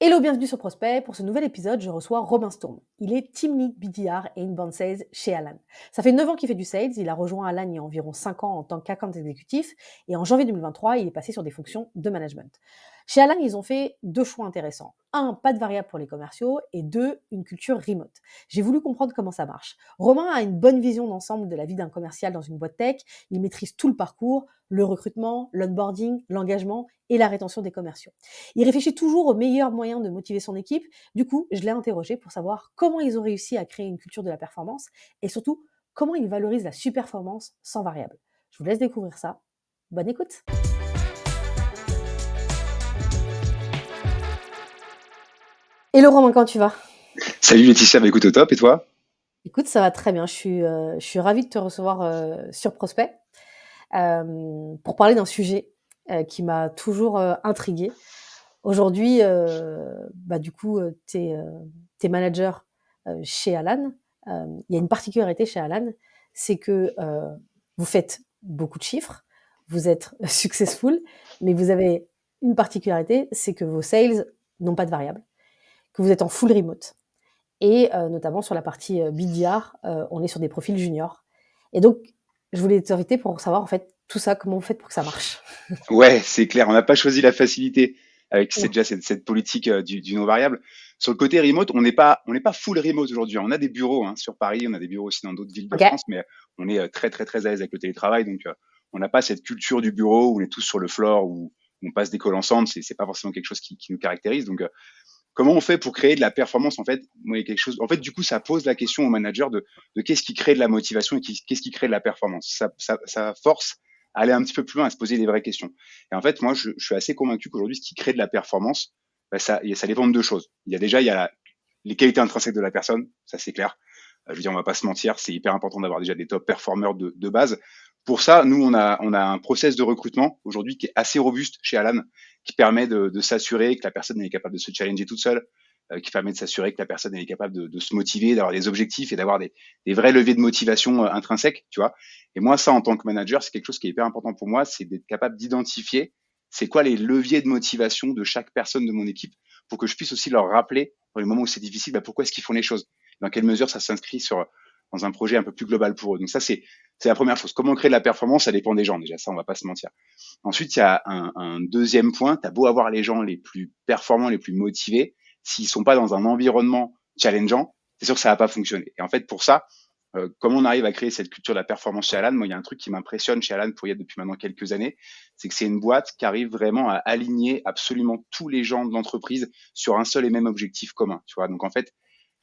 Hello, bienvenue sur Prospect. Pour ce nouvel épisode, je reçois Robin Storm. Il est Team Lead BDR et Inbound Sales chez Alan. Ça fait 9 ans qu'il fait du sales. Il a rejoint Alan il y a environ 5 ans en tant qu'account exécutif. Et en janvier 2023, il est passé sur des fonctions de management. Chez Alan, ils ont fait deux choix intéressants. Un, pas de variable pour les commerciaux. Et deux, une culture remote. J'ai voulu comprendre comment ça marche. Romain a une bonne vision d'ensemble de la vie d'un commercial dans une boîte tech. Il maîtrise tout le parcours, le recrutement, l'onboarding, l'engagement et la rétention des commerciaux. Il réfléchit toujours aux meilleurs moyens de motiver son équipe. Du coup, je l'ai interrogé pour savoir comment ils ont réussi à créer une culture de la performance et surtout comment ils valorisent la super-performance sans variable. Je vous laisse découvrir ça. Bonne écoute. Hello Romain, comment tu vas? Salut Laetitia, bah écoute au top, et toi? Écoute, ça va très bien. Je suis ravie de te recevoir sur Prospect pour parler d'un sujet qui m'a toujours intriguée. Aujourd'hui, du coup, tu es manager chez Alan. Il y a une particularité chez Alan, c'est que vous faites beaucoup de chiffres, vous êtes successful, mais vous avez une particularité, c'est que vos sales n'ont pas de variable, que vous êtes en full remote. Et notamment sur la partie BDR, on est sur des profils juniors. Et donc, je voulais t'inviter pour savoir en fait tout ça, comment vous faites pour que ça marche. Ouais, c'est clair, on n'a pas choisi la facilité avec Non. déjà cette politique du non variable. Sur le côté remote, on n'est pas full remote aujourd'hui. On a des bureaux hein, sur Paris, on a des bureaux aussi dans d'autres villes de Ok. France, mais on est très très très à l'aise avec le télétravail, donc on n'a pas cette culture du bureau où on est tous sur le floor, où on passe des calls ensemble. C'est pas forcément quelque chose qui nous caractérise. Donc comment on fait pour créer de la performance en fait? Moi, il y a quelque chose. En fait, du coup, ça pose la question au manager de qu'est-ce qui crée de la motivation et qu'est-ce qui crée de la performance. Ça force à aller un petit peu plus loin, à se poser des vraies questions. Et en fait, moi, je suis assez convaincu qu'aujourd'hui, ce qui crée de la performance, bah, ça dépend de deux choses. Il y a les qualités intrinsèques de la personne, ça c'est clair. Je veux dire, on va pas se mentir, c'est hyper important d'avoir déjà des top performers de base. Pour ça, nous, on a un process de recrutement aujourd'hui qui est assez robuste chez Alan, qui permet de s'assurer que la personne est capable de se challenger toute seule, qui permet de s'assurer que la personne est capable de se motiver, d'avoir des objectifs et d'avoir des vrais leviers de motivation intrinsèques, tu vois. Et moi, ça, en tant que manager, c'est quelque chose qui est hyper important pour moi, c'est d'être capable d'identifier c'est quoi les leviers de motivation de chaque personne de mon équipe pour que je puisse aussi leur rappeler dans les moments où c'est difficile, bah, pourquoi est-ce qu'ils font les choses, dans quelle mesure ça s'inscrit dans un projet un peu plus global pour eux. Donc ça, c'est la première chose. Comment créer de la performance, ça dépend des gens déjà, ça on va pas se mentir. Ensuite, il y a un deuxième point, tu as beau avoir les gens les plus performants, les plus motivés, s'ils sont pas dans un environnement challengeant, c'est sûr que ça va pas fonctionner. Et en fait, pour ça, comment on arrive à créer cette culture de la performance chez Alan? Moi, il y a un truc qui m'impressionne chez Alan pour y être depuis maintenant quelques années, c'est que c'est une boîte qui arrive vraiment à aligner absolument tous les gens de l'entreprise sur un seul et même objectif commun. Tu vois, donc en fait,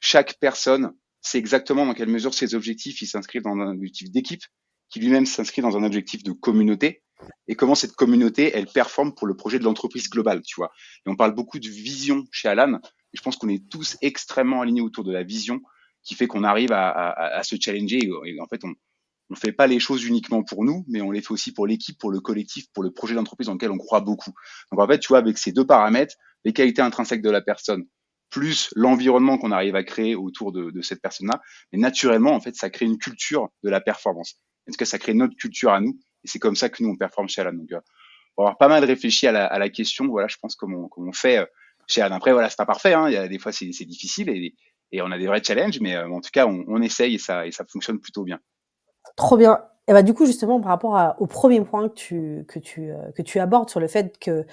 chaque personne sait exactement dans quelle mesure ces objectifs ils s'inscrivent dans un objectif d'équipe, qui lui-même s'inscrit dans un objectif de communauté, et comment cette communauté elle performe pour le projet de l'entreprise globale. Tu vois, et on parle beaucoup de vision chez Alan. Et je pense qu'on est tous extrêmement alignés autour de la vision qui fait qu'on arrive à se challenger. Et en fait, on fait pas les choses uniquement pour nous, mais on les fait aussi pour l'équipe, pour le collectif, pour le projet d'entreprise dans lequel on croit beaucoup. Donc en fait, tu vois, avec ces deux paramètres, les qualités intrinsèques de la personne, plus l'environnement qu'on arrive à créer autour de cette personne-là, mais naturellement, en fait, ça crée une culture de la performance. En tout cas, ça crée notre culture à nous, et c'est comme ça que nous, on performe chez Alan. Donc, on va avoir pas mal réfléchi à la question, voilà, je pense, comment on fait chez Alan. Après, voilà, c'est pas parfait, hein, il y a des fois, c'est difficile, et on a des vrais challenges, mais en tout cas, on essaye, et ça fonctionne plutôt bien. Trop bien. Et bah, du coup, justement, par rapport au premier point que tu abordes sur le fait que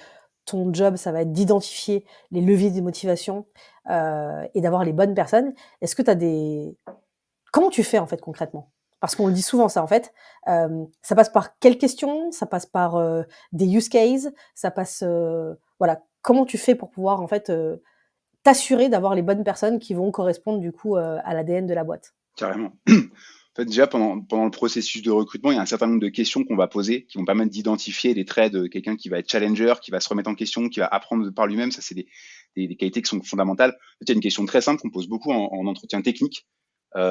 ton job, ça va être d'identifier les leviers de motivation, et d'avoir les bonnes personnes. Est-ce que tu as des comment tu fais, en fait, concrètement? Parce qu'on le dit souvent ça, en fait, ça passe par quelles questions? Ça passe par, des use cases? Ça passe, voilà, comment tu fais pour pouvoir, en fait, t'assurer d'avoir les bonnes personnes qui vont correspondre, du coup, à l'ADN de la boîte? Carrément. En fait, déjà, pendant le processus de recrutement, il y a un certain nombre de questions qu'on va poser qui vont permettre d'identifier les traits de quelqu'un qui va être challenger, qui va se remettre en question, qui va apprendre par lui-même. Ça, c'est des qualités qui sont fondamentales. En fait, il y a une question très simple qu'on pose beaucoup en entretien technique.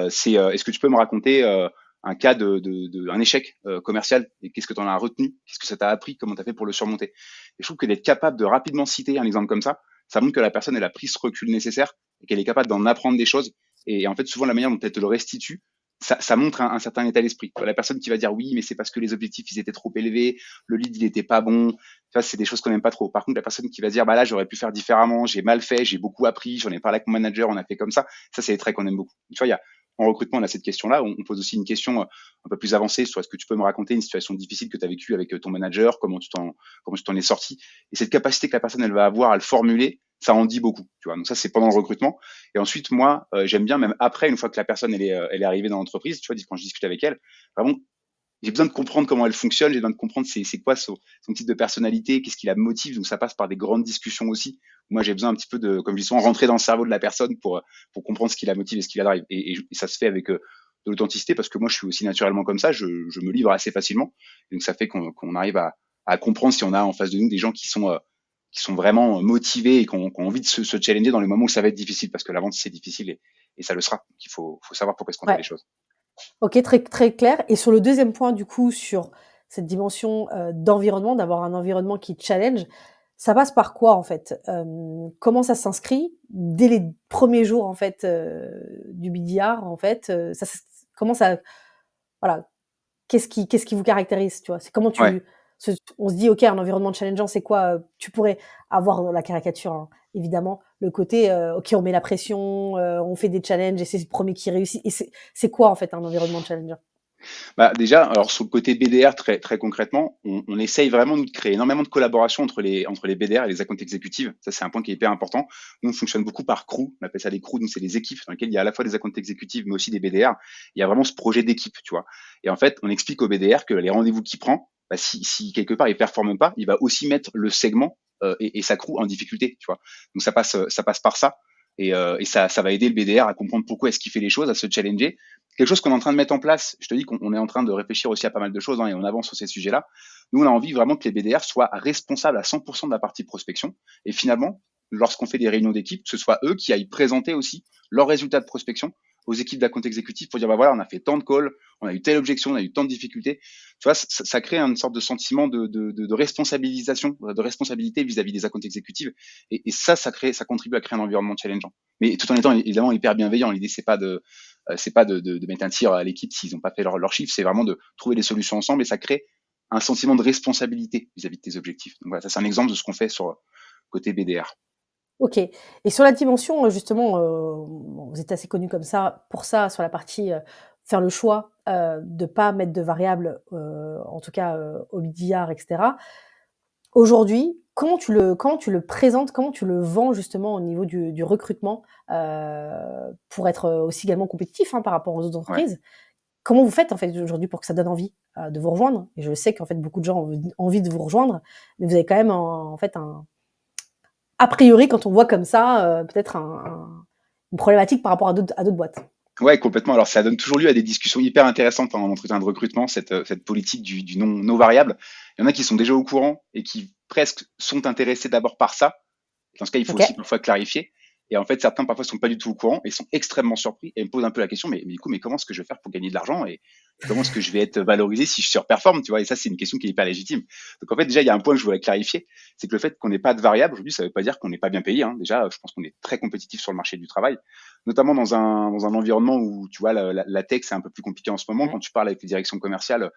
C'est est-ce que tu peux me raconter un cas un échec commercial et qu'est-ce que tu en as retenu? Qu'est-ce que ça t'a appris? Comment tu as fait pour le surmonter? Et je trouve que d'être capable de rapidement citer un exemple comme ça montre que la personne elle a pris ce recul nécessaire et qu'elle est capable d'en apprendre des choses. Et en fait, souvent, la manière dont elle te le restitue, ça montre un certain état d'esprit. La personne qui va dire oui, mais c'est parce que les objectifs ils étaient trop élevés, le lead il était pas bon. Ça, c'est des choses qu'on n'aime pas trop. Par contre, la personne qui va dire bah là j'aurais pu faire différemment, j'ai mal fait, j'ai beaucoup appris, j'en ai parlé avec mon manager, on a fait comme ça c'est des traits qu'on aime beaucoup. Tu vois, il y a en recrutement, on a cette question-là. On pose aussi une question un peu plus avancée sur est-ce que tu peux me raconter une situation difficile que tu as vécue avec ton manager, comment tu t'en es sorti. Et cette capacité que la personne elle va avoir à le formuler, ça en dit beaucoup. Tu vois, donc ça c'est pendant le recrutement. Et ensuite, moi, j'aime bien même après, une fois que la personne elle est arrivée dans l'entreprise, tu vois, quand je discute avec elle, vraiment, j'ai besoin de comprendre comment elle fonctionne, j'ai besoin de comprendre c'est quoi son type de personnalité, qu'est-ce qui la motive. Donc ça passe par des grandes discussions aussi. Moi, j'ai besoin un petit peu de, comme je dis souvent, rentrer dans le cerveau de la personne pour comprendre ce qui la motive et ce qui la drive. Et ça se fait avec de l'authenticité parce que moi, je suis aussi naturellement comme ça. Je me livre assez facilement. Et donc ça fait qu'on arrive à comprendre si on a en face de nous des gens qui sont vraiment motivés et qui ont envie de se challenger dans les moments où ça va être difficile parce que la vente c'est difficile et ça le sera. Donc, faut savoir pourquoi est-ce qu'on fait Ouais. les choses. OK, très très clair et sur le deuxième point du coup, sur cette dimension, d'environnement, d'avoir un environnement qui challenge, ça passe par quoi en fait? Comment ça s'inscrit dès les premiers jours en fait, du BDR en fait, ça comment ça voilà, qu'est-ce qui vous caractérise, tu vois? C'est comment Ouais. tu se on se dit: «OK, un environnement challengeant, c'est quoi?» Tu pourrais avoir la caricature, hein, évidemment, le côté, OK, on met la pression, on fait des challenges et c'est le premier qui réussit et c'est quoi, en fait, un environnement challengeant? Bah, déjà, alors sur le côté BDR, très concrètement, on essaye vraiment nous de créer énormément de collaboration entre les BDR et les accounts exécutives. Ça, c'est un point qui est hyper important. Nous, on fonctionne beaucoup par crew. On appelle ça des crews. Donc, c'est des équipes dans lesquelles il y a à la fois des accounts exécutifs, mais aussi des BDR. Il y a vraiment ce projet d'équipe, tu vois. Et en fait, on explique au BDR que les rendez-vous qu'il prend, bah, si quelque part il performe pas, il va aussi mettre le segment et sa crew en difficulté, tu vois. Donc, ça passe par ça. Et ça va aider le BDR à comprendre pourquoi est-ce qu'il fait les choses, à se challenger. Quelque chose qu'on est en train de mettre en place. Je te dis qu'on est en train de réfléchir aussi à pas mal de choses et on avance sur ces sujets-là. Nous, on a envie vraiment que les BDR soient responsables à 100% de la partie prospection. Et finalement, lorsqu'on fait des réunions d'équipe, que ce soit eux qui aillent présenter aussi leurs résultats de prospection aux équipes d'account exécutifs pour dire bah voilà, on a fait tant de calls, on a eu telle objection, on a eu tant de difficultés. Tu vois, ça crée une sorte de sentiment de responsabilisation, de responsabilité vis-à-vis des accounts exécutifs. Et ça contribue à créer un environnement challengeant. Mais tout en étant évidemment hyper bienveillant. L'idée, c'est pas de mettre un tir à l'équipe s'ils n'ont pas fait leur chiffre, c'est vraiment de trouver des solutions ensemble et ça crée un sentiment de responsabilité vis-à-vis de tes objectifs. Donc voilà, ça c'est un exemple de ce qu'on fait sur côté BDR. OK et sur la dimension, justement, bon, vous êtes assez connu comme ça, pour ça, sur la partie, faire le choix, de pas mettre de variables, en tout cas, au BDR et cetera. Aujourd'hui, comment tu le présentes? Comment tu le vends justement au niveau du recrutement, pour être, aussi également compétitif, hein, par rapport aux autres Ouais. entreprises? Comment vous faites en fait aujourd'hui pour que ça donne envie, de vous rejoindre? Et je sais qu'en fait beaucoup de gens ont envie de vous rejoindre, mais vous avez quand même en fait un a priori quand on voit comme ça, peut-être une problématique par rapport à d'autres boîtes. Ouais, complètement. Alors, ça donne toujours lieu à des discussions hyper intéressantes en entretien de recrutement, cette politique du non variable. Il y en a qui sont déjà au courant et qui presque sont intéressés d'abord par ça. Dans ce cas, il faut aussi OK. parfois clarifier. Et en fait, certains parfois sont pas du tout au courant et sont extrêmement surpris et me posent un peu la question, mais du coup, mais comment est-ce que je vais faire pour gagner de l'argent et comment est-ce que je vais être valorisé si je surperforme, tu vois? Et ça, c'est une question qui est hyper légitime. Donc en fait, déjà, il y a un point que je voudrais clarifier, c'est que le fait qu'on n'ait pas de variable aujourd'hui, ça veut pas dire qu'on n'est pas bien payé, hein. Déjà, je pense qu'on est très compétitif sur le marché du travail, notamment dans un environnement où, tu vois, la tech, c'est un peu plus compliqué en ce moment. Ouais. Quand tu parles avec les directions commerciales,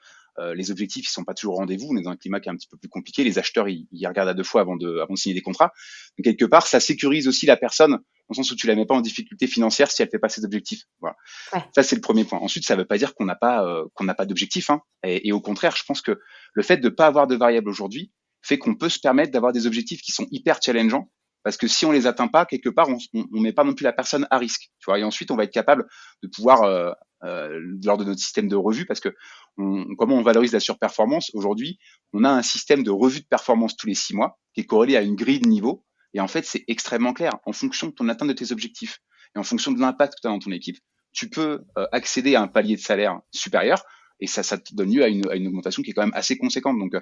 les objectifs, ils sont pas toujours au rendez-vous. On est dans un climat qui est un petit peu plus compliqué. Les acheteurs, ils regardent à deux fois avant de signer des contrats. Donc, quelque part, ça sécurise aussi la personne dans le sens où tu la mets pas en difficulté financière si elle fait pas ses objectifs. Voilà. Ouais. Ça, c'est le premier point. Ensuite, ça veut pas dire qu'on n'a pas d'objectif, hein. Et au contraire, je pense que le fait de pas avoir de variable aujourd'hui fait qu'on peut se permettre d'avoir des objectifs qui sont hyper challengeants. Parce que si on les atteint pas, quelque part, on met pas non plus la personne à risque. Tu vois. Et ensuite, on va être capable de pouvoir, lors de notre système de revue, parce que comment on valorise la surperformance aujourd'hui, on a un système de revue de performance tous les 6 mois qui est corrélé à une grille de niveau. Et en fait, c'est extrêmement clair. En fonction de ton atteinte de tes objectifs et en fonction de l'impact que tu as dans ton équipe, tu peux accéder à un palier de salaire supérieur et ça te donne lieu à une augmentation qui est quand même assez conséquente. Donc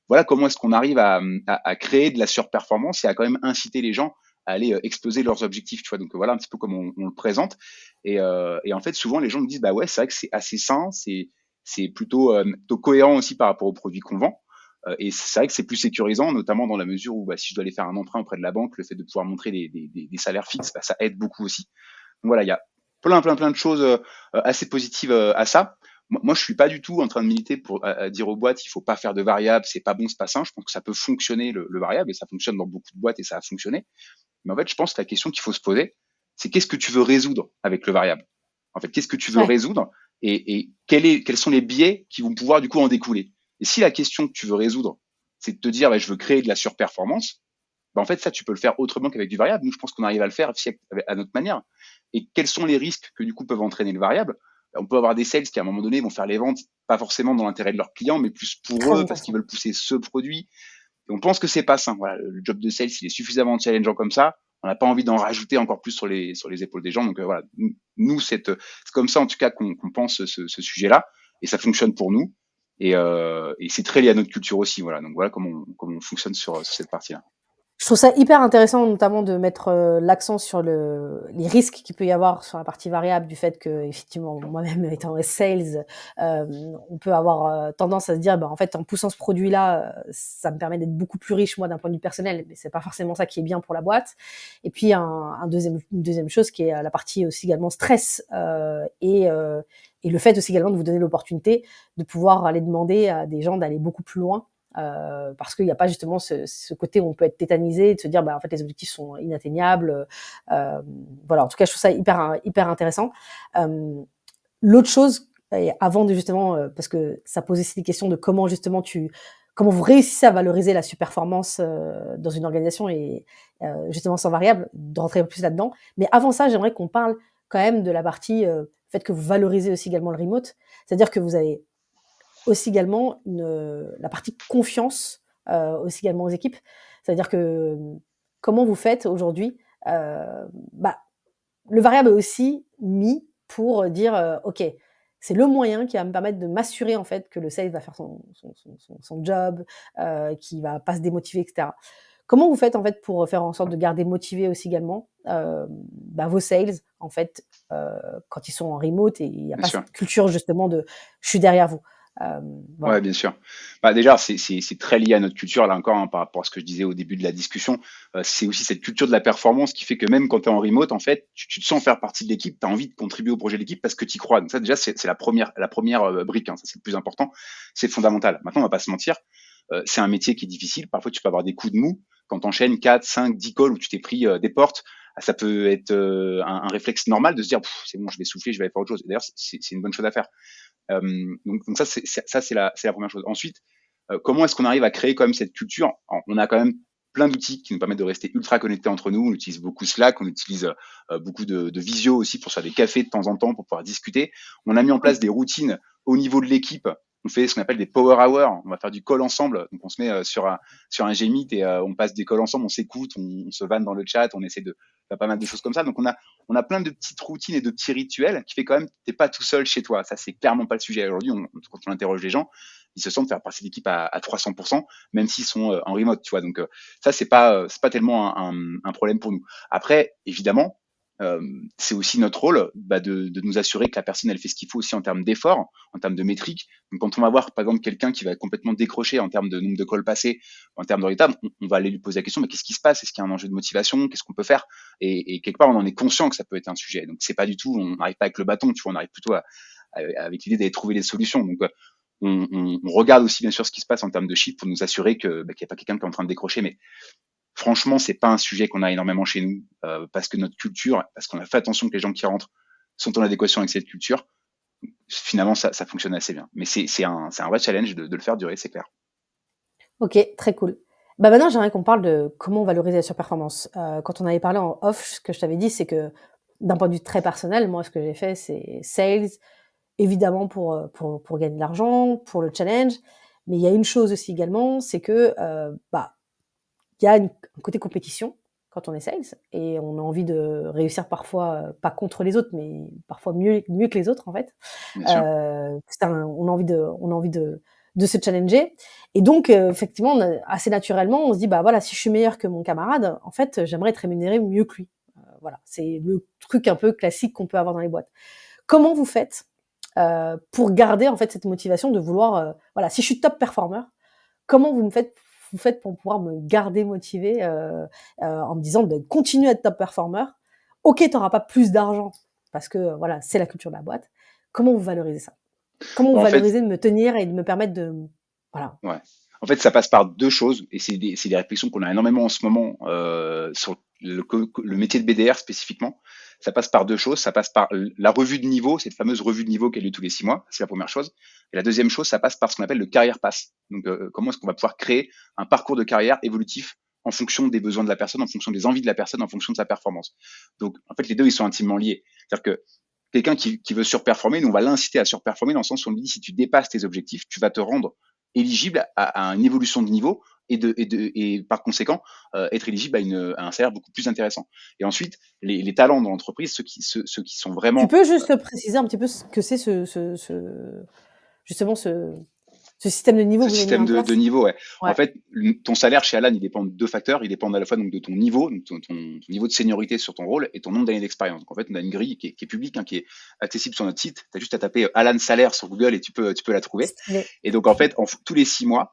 voilà comment est-ce qu'on arrive à créer de la surperformance et à quand même inciter les gens à aller exploser leurs objectifs. Tu vois, donc voilà un petit peu comme on le présente. Et en fait, souvent les gens me disent bah ouais, c'est vrai que c'est assez sain, c'est plutôt cohérent aussi par rapport aux produits qu'on vend. Et c'est vrai que c'est plus sécurisant, notamment dans la mesure où bah, si je dois aller faire un emprunt auprès de la banque, le fait de pouvoir montrer des salaires fixes, bah, ça aide beaucoup aussi. Donc voilà, plein de choses assez positives à ça. Moi, je suis pas du tout en train de militer pour à dire aux boîtes, il faut pas faire de variables, c'est pas bon, c'est pas sain. Je pense que ça peut fonctionner le variable et ça fonctionne dans beaucoup de boîtes et ça a fonctionné. Mais en fait, je pense que la question qu'il faut se poser, c'est qu'est-ce que tu veux résoudre avec le variable? En fait, qu'est-ce que tu veux Ouais, résoudre et quels sont les biais qui vont pouvoir du coup en découler? Et si la question que tu veux résoudre, c'est de te dire, bah, je veux créer de la surperformance, bah, en fait, ça, tu peux le faire autrement qu'avec du variable. Nous, je pense qu'on arrive à le faire aussi à notre manière. Et quels sont les risques que du coup peuvent entraîner le variable? On peut avoir des sales qui, à un moment donné, vont faire les ventes, pas forcément dans l'intérêt de leurs clients, mais plus pour très eux, parce qu'ils intéressant. veulent pousser ce produit. Et on pense que c'est pas sain. Voilà, le job de sales, il est suffisamment challengeant comme ça. On n'a pas envie d'en rajouter encore plus sur les épaules des gens. Donc voilà, nous, c'est comme ça en tout cas qu'on pense ce sujet-là. Et ça fonctionne pour nous. Et c'est très lié à notre culture aussi. Voilà, donc voilà comment on fonctionne sur cette partie-là. Je trouve ça hyper intéressant, notamment de mettre, l'accent sur les risques qu'il peut y avoir sur la partie variable du fait qu'effectivement, moi-même étant sales, on peut avoir, tendance à se dire: «Bah, en fait, en poussant ce produit-là, ça me permet d'être beaucoup plus riche, moi, d'un point de vue personnel», mais c'est pas forcément ça qui est bien pour la boîte. Et puis un 2e une 2e chose qui est, la partie aussi également stress, et le fait aussi également de vous donner l'opportunité de pouvoir aller demander à des gens d'aller beaucoup plus loin. Parce qu'il n'y a pas justement ce côté où on peut être tétanisé et de se dire, bah, en fait, les objectifs sont inatteignables. Euh, voilà, en tout cas, je trouve ça hyper intéressant. Euh, L'autre chose, et avant de justement, parce que ça pose aussi des questions de comment vous réussissez à valoriser la surperformance dans une organisation et justement sans variable, de rentrer un peu plus là-dedans. Mais avant ça, j'aimerais qu'on parle quand même de la partie fait que vous valorisez aussi également le remote. C'est-à-dire que vous avez aussi également la partie confiance, aussi également aux équipes. C'est-à-dire que, comment vous faites aujourd'hui? Bah, le variable est aussi mis pour dire, «OK, c'est le moyen qui va me permettre de m'assurer en fait que le sales va faire son job, qu'il va pas se démotiver» et cetera. Comment vous faites en fait pour faire en sorte de garder motivés aussi également, bah, vos sales en fait, quand ils sont en remote et il y a Bien pas sûr. cette culture justement de: «Je suis derrière vous». Ouais, Voilà. bien sûr. Bah, déjà, c'est très lié à notre culture, là encore, hein, par rapport à ce que je disais au début de la discussion. C'est aussi cette culture de la performance qui fait que même quand tu es en remote, en fait, tu te sens faire partie de l'équipe, tu as envie de contribuer au projet de l'équipe parce que tu y crois. Donc ça, déjà, c'est la première brique, hein, ça c'est le plus important, c'est fondamental. Maintenant, on va pas se mentir, c'est un métier qui est difficile. Parfois, tu peux avoir des coups de mou quand tu enchaînes 4, 5, 10 calls où tu t'es pris des portes. Ça peut être un réflexe normal de se dire, c'est bon, je vais souffler, je vais aller faire autre chose. D'ailleurs, c'est une bonne chose à faire. Donc ça, c'est la première chose. Ensuite, comment est-ce qu'on arrive à créer quand même cette culture? On a quand même plein d'outils qui nous permettent de rester ultra connectés entre nous. On utilise beaucoup Slack, on utilise beaucoup de visio aussi pour faire des cafés de temps en temps pour pouvoir discuter. On a mis en place Cool. des routines au niveau de l'équipe. On fait ce qu'on appelle des power hours. On va faire du call ensemble. Donc on se met sur un Gmeet et on passe des calls ensemble. On s'écoute, on se vanne dans le chat, on essaie de faire pas mal de choses comme ça. Donc on a plein de petites routines et de petits rituels qui fait quand même t'es pas tout seul chez toi. Ça c'est clairement pas le sujet aujourd'hui. Quand on interroge les gens, ils se sentent faire partie de l'équipe à 300%, même s'ils sont en remote, tu vois. Donc ça c'est pas tellement un problème pour nous. Après, évidemment, euh, c'est aussi notre rôle de nous assurer que la personne elle fait ce qu'il faut aussi en termes d'efforts, en termes de métriques. Donc quand on va voir par exemple quelqu'un qui va complètement décrocher en termes de nombre de calls passés, en termes de résultats, on va aller lui poser la question, mais qu'est-ce qui se passe? Est-ce qu'il y a un enjeu de motivation? Qu'est-ce qu'on peut faire? Et quelque part on en est conscient que ça peut être un sujet. Donc c'est pas du tout, on n'arrive pas avec le bâton, tu vois, on arrive plutôt avec l'idée d'aller trouver des solutions. Donc on regarde aussi bien sûr ce qui se passe en termes de chiffres pour nous assurer qu'il n'y a pas quelqu'un qui est en train de décrocher. Mais franchement, c'est pas un sujet qu'on a énormément chez nous parce que notre culture, parce qu'on a fait attention que les gens qui rentrent sont en adéquation avec cette culture. Finalement, ça fonctionne assez bien. Mais c'est un vrai challenge de le faire durer, c'est clair. OK, très cool. Bah, maintenant, j'aimerais qu'on parle de comment valoriser la surperformance. Quand on avait parlé en off, ce que je t'avais dit, c'est que d'un point de vue très personnel, moi, ce que j'ai fait, c'est sales, évidemment pour gagner de l'argent, pour le challenge. Mais il y a une chose aussi également, c'est que, bah, il y a un côté compétition quand on est sales et on a envie de réussir parfois, pas contre les autres, mais parfois mieux que les autres, en fait. Bien sûr. On a envie de se challenger et donc effectivement, assez naturellement, on se dit: «Bah, voilà, si je suis meilleur que mon camarade, en fait, j'aimerais être rémunéré mieux que lui». Voilà, c'est le truc un peu classique qu'on peut avoir dans les boîtes. Comment vous faites, pour garder, en fait, cette motivation de vouloir, voilà, si je suis top performer, comment vous faites pour pouvoir me garder motivé, en me disant: «Beh, continue à être top performer. OK, tu auras pas plus d'argent parce que voilà, c'est la culture de la boîte. Comment vous valorisez ça? Comment vous En fait, valorisez de me tenir et de me permettre de voilà. ouais. En fait, ça passe par 2 choses et c'est des réflexions qu'on a énormément en ce moment, sur le métier de BDR spécifiquement. Ça passe par 2 choses. Ça passe par la revue de niveau, cette fameuse revue de niveau qui a lieu tous les 6 mois, c'est la première chose. Et la deuxième chose, ça passe par ce qu'on appelle le career pass. Donc, comment est-ce qu'on va pouvoir créer un parcours de carrière évolutif en fonction des besoins de la personne, en fonction des envies de la personne, en fonction de sa performance. Donc, en fait, les 2 ils sont intimement liés. C'est-à-dire que quelqu'un qui veut surperformer, nous, on va l'inciter à surperformer dans le sens où on lui dit, si tu dépasses tes objectifs, tu vas te rendre éligible à une évolution de niveau et par conséquent être éligible à un salaire beaucoup plus intéressant. Et ensuite, les talents dans l'entreprise, ceux qui sont Tu vraiment peux juste préciser un petit peu ce que c'est ce justement ce système de niveau ce que vous avez mis système en de place? niveau, ouais. En Ouais. fait, ton salaire chez Alan, il dépend de 2 facteurs. Il dépend à la fois donc de ton niveau, donc ton niveau de seniorité sur ton rôle et ton nombre d'années d'expérience. Donc en fait, on a une grille qui est publique, hein, qui est accessible sur notre site. Tu as juste à taper Alan salaire sur Google et tu peux la trouver. Stylé. Et donc en fait, tous les 6 mois,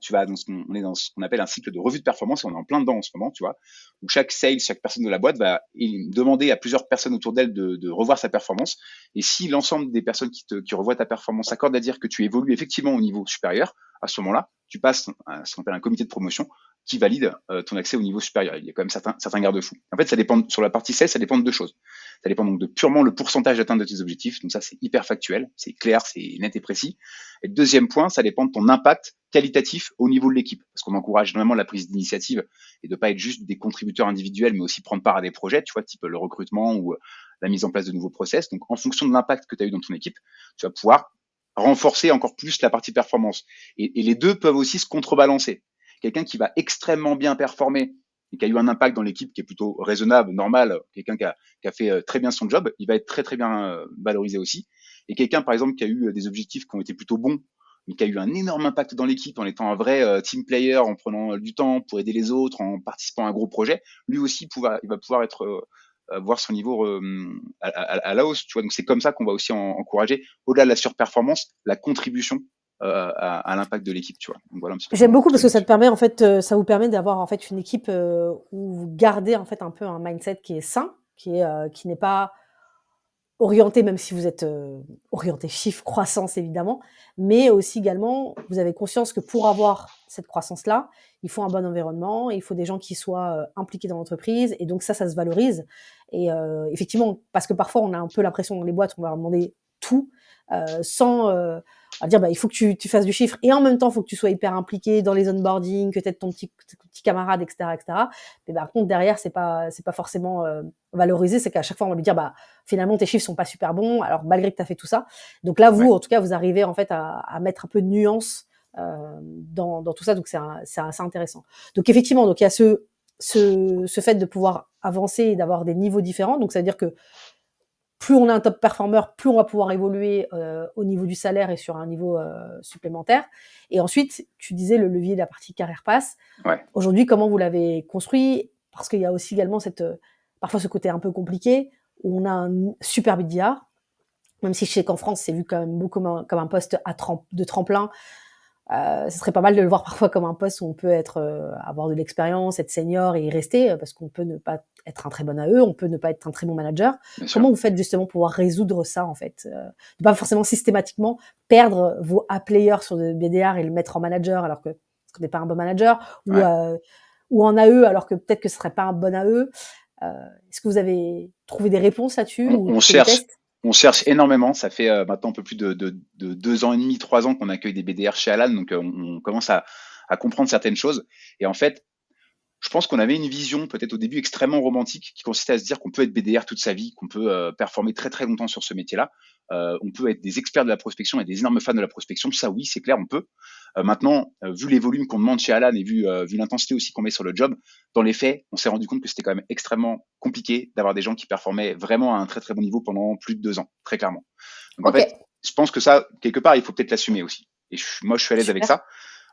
tu vas on est dans ce qu'on appelle un cycle de revue de performance et on est en plein dedans en ce moment, tu vois, où chaque sales, chaque personne de la boîte va demander à plusieurs personnes autour d'elle de revoir sa performance. Et si l'ensemble des personnes qui revoient ta performance s'accordent à dire que tu évolues effectivement au niveau supérieur, à ce moment-là, tu passes à ce qu'on appelle un comité de promotion qui valide ton accès au niveau supérieur. Il y a quand même certains garde-fous. En fait, ça dépend sur la partie 16, ça dépend de 2 choses. Ça dépend donc de purement le pourcentage d'atteinte de tes objectifs. Donc ça, c'est hyper factuel, c'est clair, c'est net et précis. Et le deuxième point, ça dépend de ton impact qualitatif au niveau de l'équipe, parce qu'on encourage énormément la prise d'initiative et de pas être juste des contributeurs individuels, mais aussi prendre part à des projets, tu vois, type le recrutement ou la mise en place de nouveaux process. Donc, en fonction de l'impact que tu as eu dans ton équipe, tu vas pouvoir renforcer encore plus la partie performance. Et les deux peuvent aussi se contrebalancer. Quelqu'un qui va extrêmement bien performer et qui a eu un impact dans l'équipe qui est plutôt raisonnable, normal, quelqu'un qui a fait très bien son job, il va être très très bien valorisé aussi. Et quelqu'un, par exemple, qui a eu des objectifs qui ont été plutôt bons, mais qui a eu un énorme impact dans l'équipe en étant un vrai team player, en prenant du temps pour aider les autres, en participant à un gros projet, lui aussi il va pouvoir être voir son niveau à la hausse. Tu vois, donc c'est comme ça qu'on va aussi encourager, au-delà de la surperformance, la contribution à l'impact de l'équipe. Tu vois. Donc voilà un petit peu J'aime comment on beaucoup parce que fonctionne ça te là-dessus. permet en fait, ça vous permet d'avoir en fait une équipe, où vous gardez en fait un peu un mindset qui est sain, qui n'est pas orienté, même si vous êtes, orienté chiffre, croissance évidemment, mais aussi également, vous avez conscience que pour avoir cette croissance-là, il faut un bon environnement, il faut des gens qui soient, impliqués dans l'entreprise et donc ça se valorise et effectivement, parce que parfois on a un peu l'impression dans les boîtes, on va leur demander tout, sans, on va dire: «Bah, il faut que tu fasses du chiffre et en même temps, il faut que tu sois hyper impliqué dans les onboarding, que tu aides ton petit camarade et cetera et cetera». Mais par contre derrière, c'est pas forcément, valorisé. C'est qu'à chaque fois on va lui dire: «Bah, finalement tes chiffres sont pas super bons, alors malgré que tu as fait tout ça». Donc là, vous, Ouais. en tout cas, vous arrivez en fait à mettre un peu de nuance dans tout ça, donc c'est assez intéressant. Donc effectivement, donc il y a ce fait de pouvoir avancer et d'avoir des niveaux différents. Donc ça veut dire que plus on est un top performer, plus on va pouvoir évoluer au niveau du salaire et sur un niveau supplémentaire. Et ensuite, tu disais le levier de la partie carrière pass. Ouais. Aujourd'hui, comment vous l'avez construit? Parce qu'il y a aussi également parfois ce côté un peu compliqué où on a un super BDR, même si je sais qu'en France, c'est vu quand même beaucoup comme un poste de tremplin. Ce serait pas mal de le voir parfois comme un poste où on peut avoir de l'expérience, être senior et y rester, parce qu'on peut ne pas être un très bon AE, on peut ne pas être un très bon manager. Bien sûr. Comment vous faites justement pour pouvoir résoudre ça en fait? De pas forcément systématiquement perdre vos A players sur le BDR et le mettre en manager alors que parce qu'on n'est pas un bon manager Ouais. ou en AE alors que peut-être que ce serait pas un bon AE. Est-ce que vous avez trouvé des réponses là-dessus On, ou on fait des cherche, tests? on cherche énormément. Ça fait maintenant un peu plus de 2 ans et demi, 3 ans qu'on accueille des BDR chez Alan, donc on commence à comprendre certaines choses. Et en fait, je pense qu'on avait une vision peut-être au début extrêmement romantique qui consistait à se dire qu'on peut être BDR toute sa vie, qu'on peut performer très très longtemps sur ce métier-là. On peut être des experts de la prospection et des énormes fans de la prospection. Ça oui, c'est clair, on peut. Maintenant, vu les volumes qu'on demande chez Alan et vu l'intensité aussi qu'on met sur le job, dans les faits, on s'est rendu compte que c'était quand même extrêmement compliqué d'avoir des gens qui performaient vraiment à un très très bon niveau pendant plus de 2 ans, très clairement. Donc en OK, fait, je pense que ça, quelque part, il faut peut-être l'assumer aussi. Et moi, je suis à l'aise avec super. ça.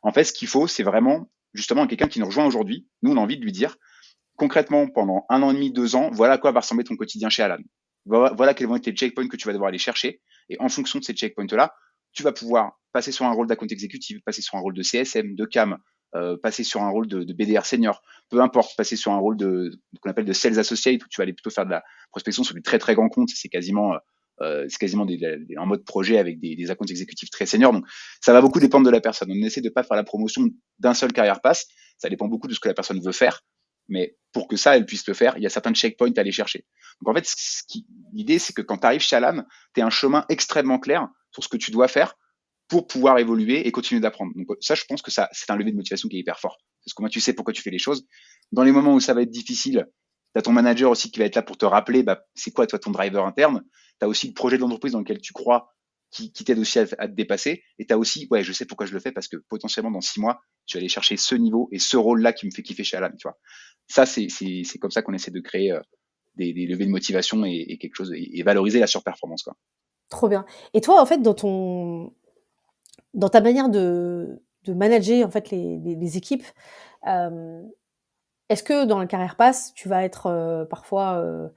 En fait, ce qu'il faut, c'est vraiment justement quelqu'un qui nous rejoint aujourd'hui. Nous, on a envie de lui dire concrètement, pendant 1 an et demi, 2 ans, voilà à quoi va ressembler ton quotidien chez Alan. Voilà quels vont être les checkpoints que tu vas devoir aller chercher. Et en fonction de ces checkpoints-là, tu vas pouvoir passer sur un rôle d'account exécutif, passer sur un rôle de CSM, de CAM, passer sur un rôle de BDR senior, peu importe, passer sur un rôle qu'on appelle de sales associate, où tu vas aller plutôt faire de la prospection sur des très très grands comptes, c'est quasiment en mode projet avec des accounts exécutifs très seniors. Donc, ça va beaucoup dépendre de la personne. On essaie de pas faire la promotion d'un seul carrière pass. Ça dépend beaucoup de ce que la personne veut faire. Mais pour que ça, elle puisse le faire, il y a certains checkpoints à aller chercher. Donc, en fait, l'idée, c'est que quand tu arrives chez Alan, tu as un chemin extrêmement clair sur ce que tu dois faire pour pouvoir évoluer et continuer d'apprendre. Donc, ça, je pense que ça, c'est un levier de motivation qui est hyper fort. Parce que moi, tu sais pourquoi tu fais les choses. Dans les moments où ça va être difficile, tu as ton manager aussi qui va être là pour te rappeler, c'est quoi, toi, ton driver interne. Tu as aussi le projet de l'entreprise dans lequel tu crois qui t'aide aussi à te dépasser. Et tu as aussi, ouais, je sais pourquoi je le fais parce que potentiellement dans 6 mois, je vais aller chercher ce niveau et ce rôle-là qui me fait kiffer chez Alan, tu vois. Ça, c'est comme ça qu'on essaie de créer des leviers de motivation et quelque chose et valoriser la surperformance, quoi. Trop bien. Et toi, en fait, dans ta manière de manager, en fait, les équipes, hem, est-ce que dans le carrière pass, tu vas être, parfois,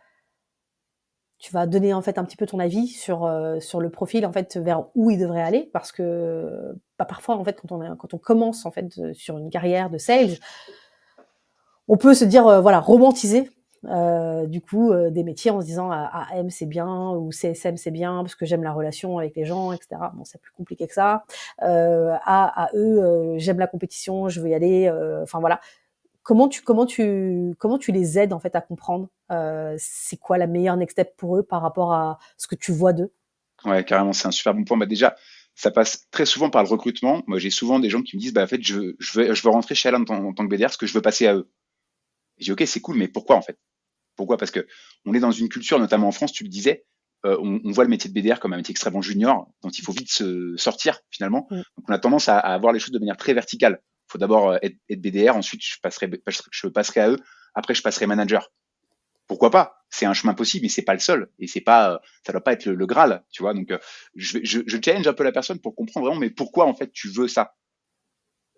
tu vas donner, en fait, un petit peu ton avis sur le profil, en fait, vers où il devrait aller? Parce que, bah, parfois, en fait, quand on commence, en fait, sur une carrière de sales, on peut se dire, voilà, romantiser, du coup, des métiers en se disant: «Ah, AM c'est bien» ou «CSM c'est bien parce que j'aime la relation avec les gens» et cetera. Bon, c'est plus compliqué que ça. AE, j'aime la compétition, je veux y aller, enfin voilà. Comment tu les aides, en fait, à comprendre, c'est quoi la meilleure next step pour eux par rapport à ce que tu vois d'eux? Ouais, carrément, c'est un super bon point. Bah, déjà, ça passe très souvent par le recrutement. Moi, j'ai souvent des gens qui me disent, bah, en fait, je veux rentrer chez Alan en tant que BDR parce que je veux passer à eux. Et je dis, OK, c'est cool, mais pourquoi, en fait? Pourquoi? Parce que on est dans une culture, notamment en France, tu le disais, on voit le métier de BDR comme un métier extrêmement junior, dont il faut vite se sortir, finalement. Mmh. Donc, on a tendance à voir les choses de manière très verticale. Il faut d'abord être BDR, ensuite, je passerai à eux, après, je passerai manager. Pourquoi pas? C'est un chemin possible, mais c'est pas le seul. Et c'est pas, ça doit pas être le Graal, tu vois. Donc, je challenge un peu la personne pour comprendre vraiment, mais pourquoi en fait tu veux ça?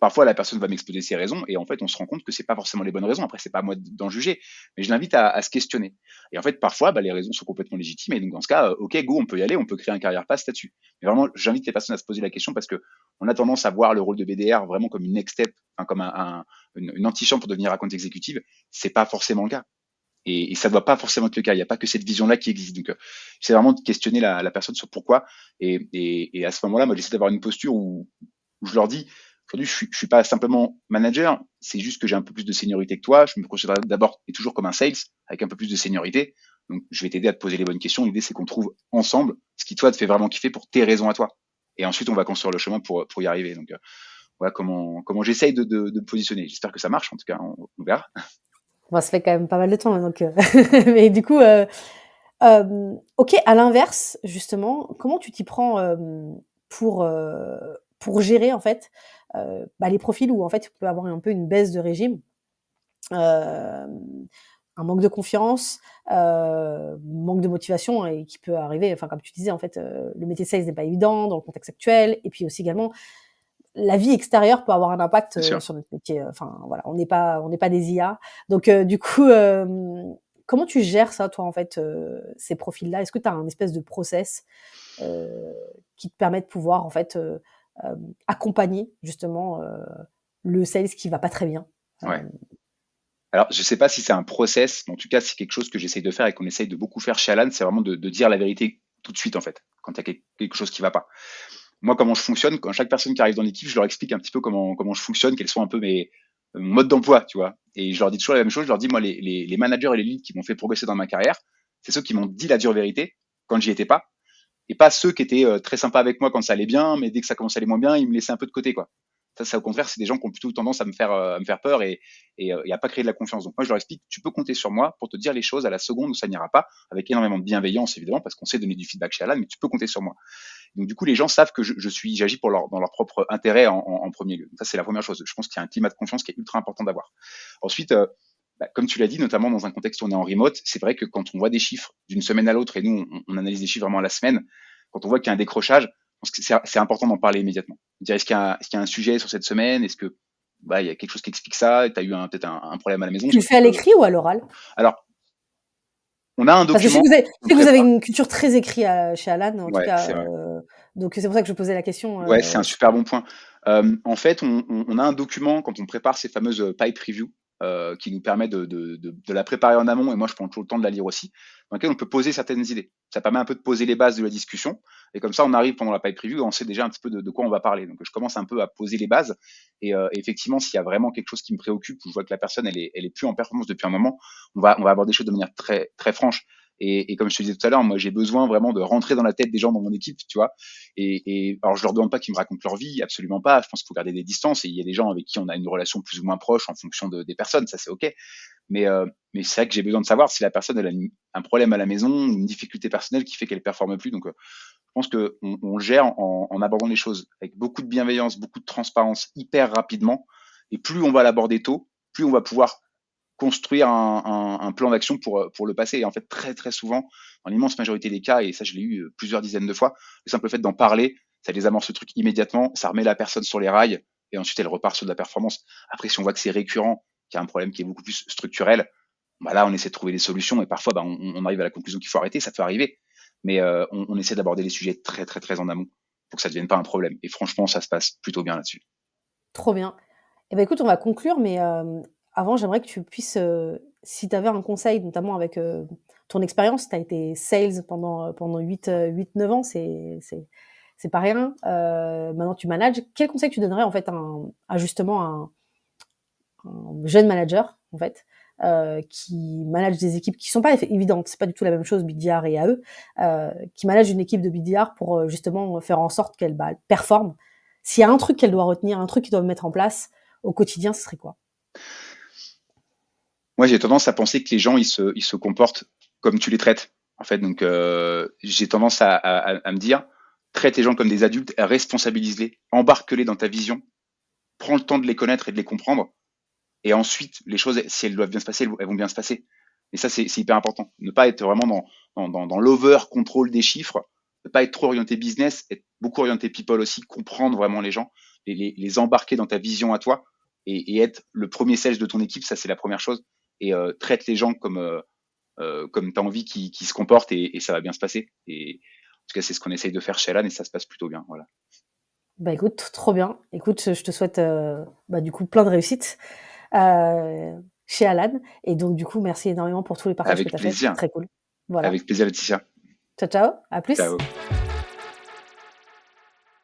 Parfois, la personne va m'exposer ses raisons, et en fait, on se rend compte que c'est pas forcément les bonnes raisons. Après, c'est pas à moi d'en juger, mais je l'invite à se questionner. Et en fait, parfois, les raisons sont complètement légitimes. Et donc, dans ce cas, ok, go, on peut y aller, on peut créer un carrière pass là-dessus. Mais vraiment, j'invite les personnes à se poser la question parce que on a tendance à voir le rôle de BDR vraiment comme une next step, enfin, comme une antichambre pour devenir account exécutive. C'est pas forcément le cas. Et ça ne doit pas forcément être le cas. Il n'y a pas que cette vision-là qui existe. Donc, c'est vraiment de questionner la personne sur pourquoi. Et à ce moment-là, moi, j'essaie d'avoir une posture où je leur dis, aujourd'hui, je suis pas simplement manager, c'est juste que j'ai un peu plus de seniorité que toi. Je me considère d'abord et toujours comme un sales avec un peu plus de seniorité. Donc, je vais t'aider à te poser les bonnes questions. L'idée, c'est qu'on trouve ensemble ce qui, toi, te fait vraiment kiffer pour tes raisons à toi. Et ensuite, on va construire le chemin pour y arriver. Donc, voilà comment j'essaye de me positionner. J'espère que ça marche. En tout cas, on verra. Bon, ça fait quand même pas mal de temps, hein, donc mais du coup, OK, à l'inverse, justement, comment tu t'y prends, pour gérer, en fait, bah, les profils où, en fait, il peut avoir un peu une baisse de régime, hem, un manque de confiance, manque de motivation et qui peut arriver, enfin, comme tu disais, en fait, le métier de sales n'est pas évident dans le contexte actuel et puis aussi également la vie extérieure peut avoir un impact, Bien sûr. sur notre métier, enfin voilà, on n'est pas des IA. Donc du coup, comment tu gères ça toi, en fait, ces profils-là? Est-ce que tu as un espèce de process, heu, qui te permet de pouvoir en fait, accompagner justement, le sales qui va pas très bien? Ouais. Hem, Alors, je sais pas si c'est un process, mais en tout cas, c'est quelque chose que j'essaye de faire et qu'on essaye de beaucoup faire chez Alan, c'est vraiment de dire la vérité tout de suite, en fait, quand il y a quelque chose qui va pas. Moi, comment je fonctionne, quand chaque personne qui arrive dans l'équipe, je leur explique un petit peu comment je fonctionne, quels sont un peu mon mode d'emploi, tu vois. Et je leur dis toujours la même chose, je leur dis, moi, les managers et les leads qui m'ont fait progresser dans ma carrière, c'est ceux qui m'ont dit la dure vérité quand j'y étais pas, et pas ceux qui étaient très sympas avec moi quand ça allait bien, mais dès que ça commençait à aller moins bien, ils me laissaient un peu de côté, quoi. Ça, au contraire, c'est des gens qui ont plutôt tendance à me faire peur et à pas créer de la confiance. Donc moi, je leur explique, tu peux compter sur moi pour te dire les choses à la seconde où ça n'ira pas, avec énormément de bienveillance évidemment, parce qu'on sait donner du feedback chez Alan, mais tu peux compter sur moi. Donc du coup, les gens savent que j'agis dans leur propre intérêt en premier lieu. Donc, ça, c'est la première chose. Je pense qu'il y a un climat de confiance qui est ultra important d'avoir. Ensuite, comme tu l'as dit, notamment dans un contexte où on est en remote, c'est vrai que quand on voit des chiffres d'une semaine à l'autre, et nous, on analyse des chiffres vraiment à la semaine, quand on voit qu'il y a un décrochage, je pense que c'est important d'en parler immédiatement. Dire, est-ce qu'il y a un sujet sur cette semaine? Est-ce que il y a quelque chose qui explique ça? Tu as eu peut-être un problème à la maison? Tu Est-ce le que fais tu à peux... l'écrit ou à l'oral? Alors, on a un Parce que document je qu'on sais que vous avez prépare. une culture très écrite chez Alan, en tout Ouais, cas, c'est vrai. donc c'est pour ça que je posais la question, Ouais, c'est un super bon point. En fait, on a un document quand on prépare ces fameuses pipe review qui nous permet de la préparer en amont, et moi je prends toujours le temps de la lire aussi, dans lequel on peut poser certaines idées. Ça permet un peu de poser les bases de la discussion, et comme ça on arrive pendant la pipe review et on sait déjà un petit peu de quoi on va parler. Donc je commence un peu à poser les bases, et effectivement s'il y a vraiment quelque chose qui me préoccupe, ou je vois que la personne elle est plus en performance depuis un moment, on va aborder des choses de manière très très franche. Et comme je te disais tout à l'heure, moi j'ai besoin vraiment de rentrer dans la tête des gens dans mon équipe, tu vois. Et alors, je leur demande pas qu'ils me racontent leur vie, absolument pas. Je pense qu'il faut garder des distances. Et il y a des gens avec qui on a une relation plus ou moins proche en fonction des personnes, ça c'est ok. Mais c'est vrai que j'ai besoin de savoir si la personne elle a un problème à la maison, une difficulté personnelle qui fait qu'elle performe plus. Donc, je pense que on gère en abordant les choses avec beaucoup de bienveillance, beaucoup de transparence, hyper rapidement. Et plus on va l'aborder tôt, plus on va pouvoir construire un plan d'action pour le passé. Et en fait, très très souvent, dans l'immense majorité des cas, et ça je l'ai eu plusieurs dizaines de fois, le simple fait d'en parler, ça désamorce le truc immédiatement, ça remet la personne sur les rails, et ensuite elle repart sur de la performance. Après, si on voit que c'est récurrent, qu'il y a un problème qui est beaucoup plus structurel, bah là on essaie de trouver des solutions, et parfois bah, on arrive à la conclusion qu'il faut arrêter, ça peut arriver, mais on essaie d'aborder les sujets très très très en amont pour que ça ne devienne pas un problème. Et franchement, ça se passe plutôt bien là-dessus. Trop bien. Eh ben, écoute, on va conclure, mais avant, j'aimerais que tu puisses, si tu avais un conseil, notamment avec, ton expérience, tu as été sales pendant 8-9 ans, c'est pas rien. Maintenant tu manages. Quel conseil tu donnerais, en fait, à justement un jeune manager, en fait, qui manage des équipes qui sont pas évidentes, c'est pas du tout la même chose BDR et AE, qui manage une équipe de BDR pour, justement faire en sorte qu'elle, bah, elle performe. S'il y a un truc qu'elle doit retenir, un truc qu'ils doivent mettre en place au quotidien, ce serait quoi? Moi, j'ai tendance à penser que les gens, ils se comportent comme tu les traites. En fait, donc j'ai tendance à me dire, traite les gens comme des adultes, responsabilise-les, embarque-les dans ta vision, prends le temps de les connaître et de les comprendre, et ensuite, les choses, si elles doivent bien se passer, elles vont bien se passer. Et ça, c'est hyper important. Ne pas être vraiment dans l'over-control des chiffres, ne pas être trop orienté business, être beaucoup orienté people aussi, comprendre vraiment les gens, les embarquer dans ta vision à toi, et être le premier sales de ton équipe, ça c'est la première chose. Et traite les gens comme tu as envie qu'ils se comportent, et ça va bien se passer. Et en tout cas, c'est ce qu'on essaye de faire chez Alan, et ça se passe plutôt bien. Voilà. Bah, écoute, trop bien. Écoute, je te souhaite, bah, du coup, plein de réussite, chez Alan et donc du coup, merci énormément pour tous les partages que Avec tu as fait, c'était plaisir. très cool. Voilà. Avec plaisir, Laetitia. Ciao, ciao, à plus. Ciao.